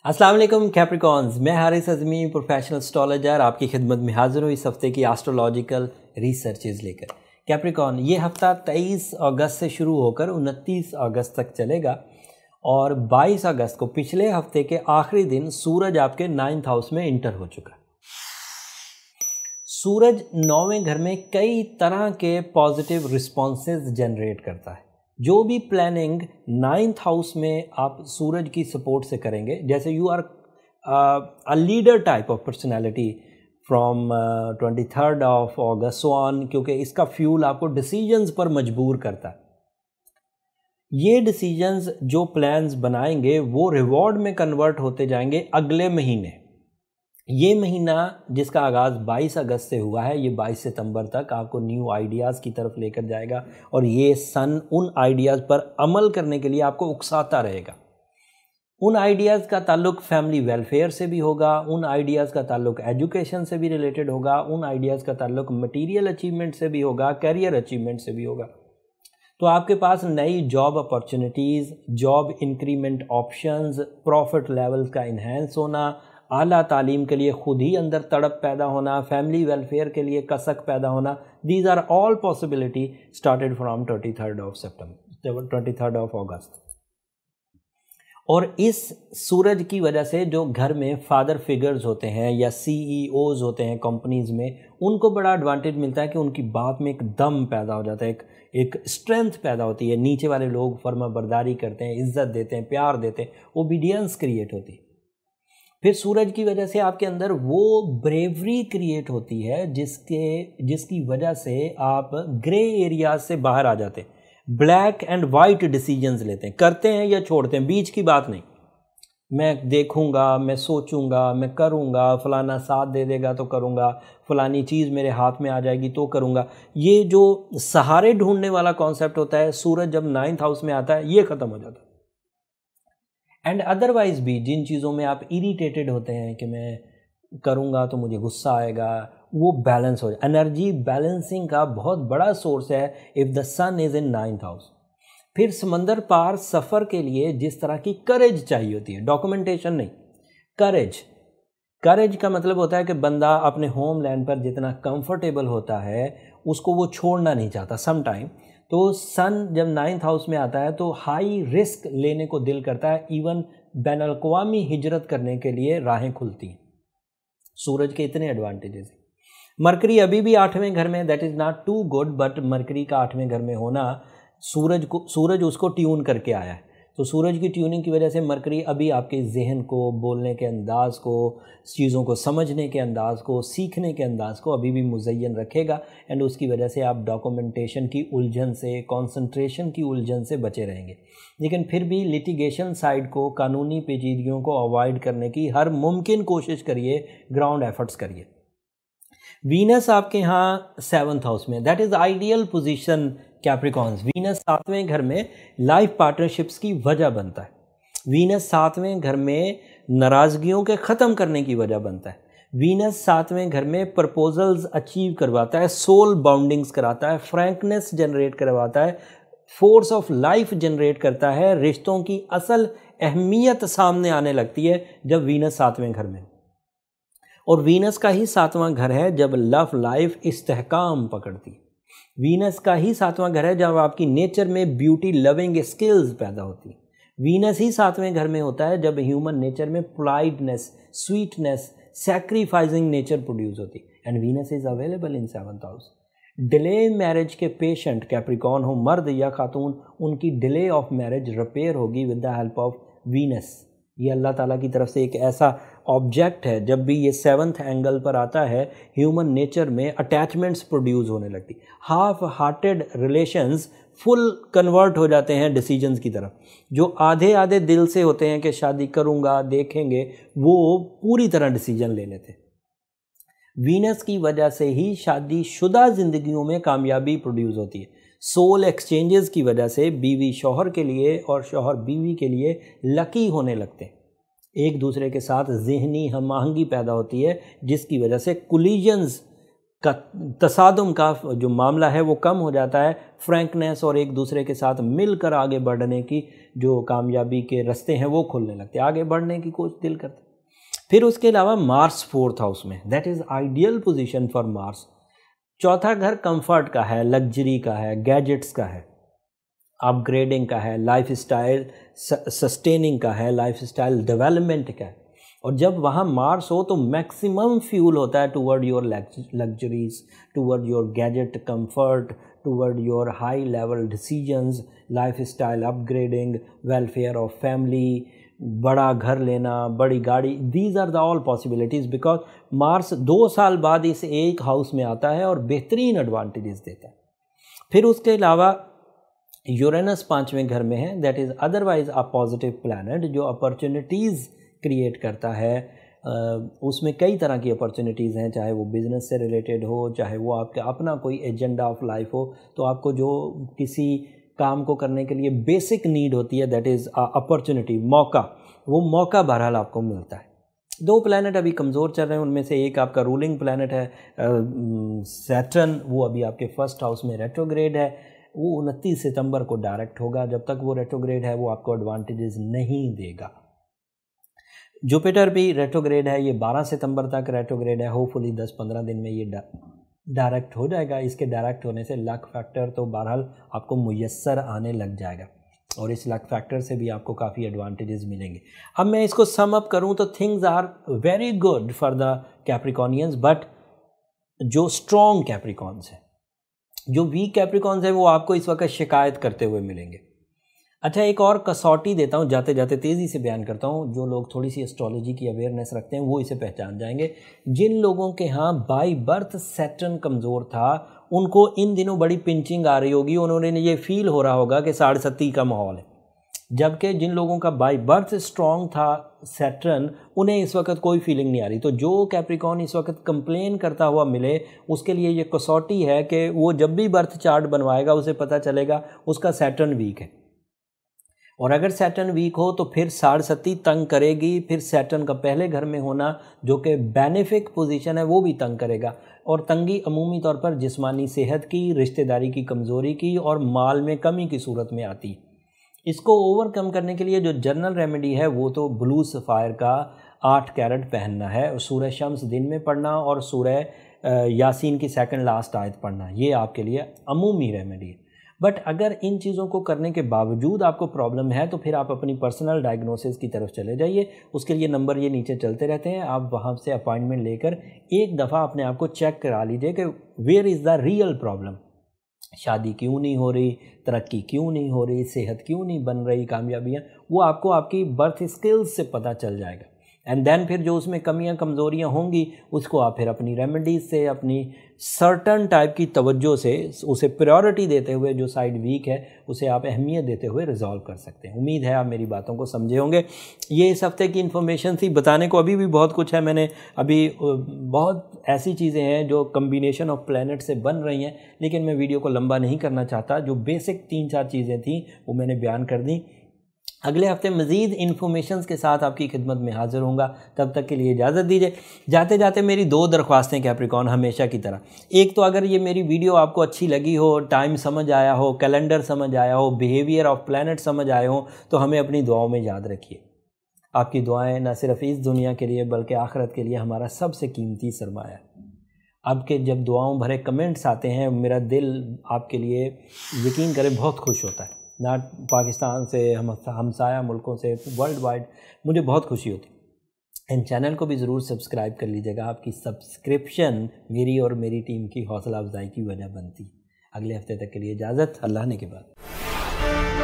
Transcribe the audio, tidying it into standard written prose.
अस्सलाम वालेकुम कैप्रिकॉन्स, मैं हारिस अज़मी प्रोफेशनल एस्ट्रोलॉजर आपकी खिदमत में हाजिर हूँ इस हफ्ते की एस्ट्रोलॉजिकल रिसर्चेज लेकर। कैप्रिकॉन, ये हफ्ता 23 अगस्त से शुरू होकर 29 अगस्त तक चलेगा और 22 अगस्त को पिछले हफ्ते के आखिरी दिन सूरज आपके 9th हाउस में इंटर हो चुका है। सूरज 9वें घर में कई तरह के पॉजिटिव रिस्पॉन्सेज जनरेट करता है। जो भी प्लानिंग 9th हाउस में आप सूरज की सपोर्ट से करेंगे, जैसे you are a leader type of personality from 23rd of August so on, क्योंकि इसका फ्यूल आपको डिसीजंस पर मजबूर करता है। ये डिसीजंस जो प्लान्स बनाएंगे वो रिवॉर्ड में कन्वर्ट होते जाएंगे अगले महीने। ये महीना जिसका आगाज़ 22 अगस्त से हुआ है, ये 22 सितंबर तक आपको न्यू आइडियाज़ की तरफ लेकर जाएगा और ये सन उन आइडियाज़ पर अमल करने के लिए आपको उकसाता रहेगा। उन आइडियाज़ का ताल्लुक फैमिली वेलफेयर से भी होगा, उन आइडियाज़ का ताल्लुक एजुकेशन से भी रिलेटेड होगा, उन आइडियाज़ का ताल्लुक मटीरियल अचीवमेंट से भी होगा, करियर अचीवमेंट से भी होगा। तो आपके पास नई job opportunities, job increment options, profit levels का इन्हेंस होना, आला तालीम के लिए खुद ही अंदर तड़प पैदा होना, फैमिली वेलफेयर के लिए कसक पैदा होना, these are all possibility started from 23rd of August. और इस सूरज की वजह से जो घर में फादर फिगर्स होते हैं या CEOs होते हैं कंपनीज में, उनको बड़ा एडवांटेज मिलता है कि उनकी बात में एक दम पैदा हो जाता है, एक स्ट्रेंथ पैदा होती है। नीचे वाले लोग फर्मा बरदारी करते हैं, इज्जत देते हैं, प्यार देते हैं, ओबीडियंस क्रिएट होती है। फिर सूरज की वजह से आपके अंदर वो ब्रेवरी क्रिएट होती है जिसकी वजह से आप ग्रे एरियाज से बाहर आ जाते हैं, ब्लैक एंड वाइट डिसीजंस लेते हैं, करते हैं या छोड़ते हैं, बीच की बात नहीं। मैं देखूंगा, मैं सोचूंगा, मैं करूंगा, फलाना साथ दे देगा तो करूंगा, फलानी चीज़ मेरे हाथ में आ जाएगी तो करूंगा। ये जो सहारे ढूंढने वाला कॉन्सेप्ट होता है, सूरज जब 9th हाउस में आता है ये ख़त्म हो जाता है। एंड अदरवाइज भी जिन चीज़ों में आप इरिटेटेड होते हैं कि मैं करूँगा तो मुझे गुस्सा आएगा, वो बैलेंस हो जाए। एनर्जी बैलेंसिंग का बहुत बड़ा सोर्स है if the sun is in 9th house. फिर समंदर पार सफ़र के लिए जिस तरह की करेज चाहिए होती है, डॉक्यूमेंटेशन नहीं, करेज का मतलब होता है कि बंदा अपने होम लैंड पर जितना कंफर्टेबल होता है उसको वो छोड़ना नहीं चाहता सम टाइम। तो सन जब 9th हाउस में आता है तो हाई रिस्क लेने को दिल करता है, इवन बैनुल-अक़वामी हिजरत करने के लिए राहें खुलती हैं। सूरज के इतने एडवांटेजेस हैं। मरकरी अभी भी 8वें घर में, that is not too good, but Mercury का 8वें घर में होना सूरज उसको ट्यून करके आया है। तो सूरज की ट्यूनिंग की वजह से मरकरी अभी आपके जहन को, बोलने के अंदाज़ को, चीज़ों को समझने के अंदाज़ को, सीखने के अंदाज़ को अभी भी मुज़य्यन रखेगा एंड उसकी वजह से आप डॉक्यूमेंटेशन की उलझन से, कंसंट्रेशन की उलझन से बचे रहेंगे। लेकिन फिर भी लिटिगेशन साइड को, कानूनी पेचीदगियों को अवॉइड करने की हर मुमकिन कोशिश करिए, ग्राउंड एफर्ट्स करिए। वीनस आपके यहाँ 7th हाउस में, that is ideal position Capricorns. Venus 7वें घर में लाइफ पार्टनरशिप्स की वजह बनता है। वीनस 7वें घर में नाराज़गियों के ख़त्म करने की वजह बनता है। वीनस 7वें घर में प्रपोजल्स अचीव करवाता है, सोल बाउंडिंग्स कराता है, फ्रैंकनेस जनरेट करवाता है, फोर्स ऑफ लाइफ जनरेट करता है। रिश्तों की असल अहमियत सामने आने लगती है जब वीनस 7वें घर में, और वीनस का ही 7वां घर है जब लव लाइफ इस्तेहकाम पकड़ती है। वीनस का ही 7वां घर है जब आपकी नेचर में ब्यूटी लविंग स्किल्स पैदा होती है। वीनस ही 7वें घर में होता है जब ह्यूमन नेचर में politeness, sweetness, sacrificing nature produce होती है। And Venus is available in 7th house. Delay marriage के पेशेंट कैप्रिकॉन हो, मर्द या खातून, उनकी डिले ऑफ मैरिज रिपेयर होगी with the help of Venus. ये अल्लाह ताला की तरफ से एक ऐसा ऑब्जेक्ट है, जब भी ये 7th एंगल पर आता है ह्यूमन नेचर में अटैचमेंट्स प्रोड्यूस होने लगती। Half hearted relations full convert हो जाते हैं डिसीजंस की तरफ। जो आधे आधे दिल से होते हैं कि शादी करूँगा, देखेंगे, वो पूरी तरह डिसीजन ले लेते हैं। वीनस की वजह से ही शादीशुदा ज़िंदगियों में कामयाबी प्रोड्यूस होती है। सोल एक्सचेंजेस की वजह से बीवी शौहर के लिए और शौहर बीवी के लिए लकी होने लगते हैं। एक दूसरे के साथ ज़हनी हम आहंगी पैदा होती है जिसकी वजह से कोलिजन्स का तसादुम का जो मामला है वो कम हो जाता है। फ्रैंकनेस और एक दूसरे के साथ मिलकर आगे बढ़ने की जो कामयाबी के रास्ते हैं वो खुलने लगते हैं, आगे बढ़ने की कोशिश दिल करते हैं। फिर उसके अलावा मार्स 4th हाउस में, that is ideal position for Mars. चौथा घर कंफर्ट का है, लग्जरी का है, गैजेट्स का है, अपग्रेडिंग का है, लाइफ स्टाइल सस्टेनिंग का है, लाइफ स्टाइल डेवलपमेंट का है। और जब वहाँ मार्स हो तो मैक्सिमम फ्यूल होता है toward your luxuries, toward your gadget comfort, toward your high level decisions, life style upgrading, welfare of family, बड़ा घर लेना, बड़ी गाड़ी। These are the all possibilities because Mars 2 साल बाद इस एक हाउस में आता है और बेहतरीन एडवांटेजेस देता है। फिर उसके अलावा यूरेनस 5वें घर में है, that is otherwise a positive planet जो अपॉर्चुनिटीज़ क्रिएट करता है। उसमें कई तरह की अपॉर्चुनिटीज़ हैं, चाहे वो बिज़नेस से रिलेटेड हो, चाहे वो आपका अपना कोई एजेंडा ऑफ लाइफ हो। तो आपको जो किसी काम को करने के लिए बेसिक नीड होती है, दैट इज़ अपॉर्चुनिटी, मौका, वो मौका बहरहाल आपको मिलता है। 2 प्लैनेट अभी कमज़ोर चल रहे हैं, उनमें से एक आपका रूलिंग प्लैनेट है सैटर्न, वो अभी आपके 1st हाउस में रेट्रोग्रेड है। वो 29 सितंबर को डायरेक्ट होगा। जब तक वो रेट्रोग्रेड है वो आपको एडवांटेजेस नहीं देगा। जुपिटर भी रेट्रोग्रेड है, ये 12 सितंबर तक रेट्रोग्रेड है। होपफुली 10-15 दिन में ये डायरेक्ट हो जाएगा। इसके डायरेक्ट होने से लक फैक्टर तो बहरहाल आपको मुयस्सर आने लग जाएगा और इस लक फैक्टर से भी आपको काफ़ी एडवांटेजेस मिलेंगे। अब मैं इसको सम अप करूं तो things are very good for the Capricornians, but जो स्ट्रॉन्ग कैप्रिकॉन्स हैं, जो वीक कैप्रिकॉन्स हैं, वो आपको इस वक्त शिकायत करते हुए मिलेंगे। अच्छा, एक और कसौटी देता हूँ, जाते जाते तेज़ी से बयान करता हूँ। जो लोग थोड़ी सी एस्ट्रोलॉजी की अवेयरनेस रखते हैं वो इसे पहचान जाएंगे। जिन लोगों के यहाँ बाय बर्थ सैटर्न कमज़ोर था, उनको इन दिनों बड़ी पिंचिंग आ रही होगी, उन्होंने ये फील हो रहा होगा कि 7.5 का माहौल है। जबकि जिन लोगों का बाय बर्थ स्ट्रॉन्ग था सैटर्न, उन्हें इस वक्त कोई फीलिंग नहीं आ रही। तो जो कैप्रिकॉन इस वक्त कंप्लेन करता हुआ मिले, उसके लिए ये कसौटी है कि वो जब भी बर्थ चार्ट बनवाएगा उसे पता चलेगा उसका सैटर्न वीक है। और अगर सैटर्न वीक हो तो फिर 7.5 तंग करेगी। फिर सैटर्न का पहले घर में होना जो कि बेनिफिक पोजीशन है वो भी तंग करेगा। और तंगी अमूमी तौर पर जिस्मानी सेहत की, रिश्तेदारी की कमज़ोरी की और माल में कमी की सूरत में आती है। इसको ओवरकम करने के लिए जो जनरल रेमेडी है वो तो ब्लू सफ़ायर का 8 कैरेट पहनना है, सूरह शम्स दिन में पढ़ना और सूरह यासीन की 2nd लास्ट आयत पढ़ना, ये आपके लिए अमूमी रेमेडी है। बट अगर इन चीज़ों को करने के बावजूद आपको प्रॉब्लम है तो फिर आप अपनी पर्सनल डायग्नोसिस की तरफ चले जाइए। उसके लिए नंबर ये नीचे चलते रहते हैं, आप वहाँ से अपॉइंटमेंट लेकर एक दफ़ा अपने आप को चेक करा लीजिए कि where is the real problem. शादी क्यों नहीं हो रही, तरक्की क्यों नहीं हो रही, सेहत क्यों नहीं बन रही, कामयाबियाँ, वो आपको आपकी बर्थ स्किल्स से पता चल जाएगा। एंड देन फिर जो उसमें कमियां कमज़ोरियां होंगी उसको आप फिर अपनी रेमेडीज़ से, अपनी सर्टन टाइप की तवज्जो से, उसे प्रायोरिटी देते हुए, जो साइड वीक है उसे आप अहमियत देते हुए रिजॉल्व कर सकते हैं। उम्मीद है आप मेरी बातों को समझे होंगे। ये इस हफ्ते की इन्फॉर्मेशन थी, बताने को अभी भी बहुत कुछ है। मैंने अभी बहुत ऐसी चीज़ें हैं जो कम्बिनेशन ऑफ प्लैनेट से बन रही हैं, लेकिन मैं वीडियो को लंबा नहीं करना चाहता। जो बेसिक 3-4 चीज़ें थी वो मैंने बयान कर दी। अगले हफ्ते मज़ीद इन्फॉर्मेशन के साथ आपकी खिदमत में हाज़िर होऊंगा। तब तक के लिए इजाज़त दीजिए। जाते जाते मेरी 2 दरख्वास्तें कैप्रिकॉन, हमेशा की तरह। एक तो अगर ये मेरी वीडियो आपको अच्छी लगी हो, टाइम समझ आया हो, कैलेंडर समझ आया हो, बिहेवियर ऑफ प्लैनेट समझ आए हो, तो हमें अपनी दुआओं में याद रखिए। आपकी दुआएँ न सिर्फ इस दुनिया के लिए बल्कि आखिरत के लिए हमारा सबसे कीमती सरमाया है। आपके जब दुआओं भरे कमेंट्स आते हैं, मेरा दिल आपके लिए यकीन करें बहुत खुश होता है। ना पाकिस्तान से, हमसाया मुल्कों से, वर्ल्ड वाइड मुझे बहुत खुशी होती है। इन चैनल को भी ज़रूर सब्सक्राइब कर लीजिएगा। आपकी सब्सक्रिप्शन मेरी और मेरी टीम की हौसला अफजाई की वजह बनती है। अगले हफ्ते तक के लिए इजाज़त, अल्लाह ने के बाद।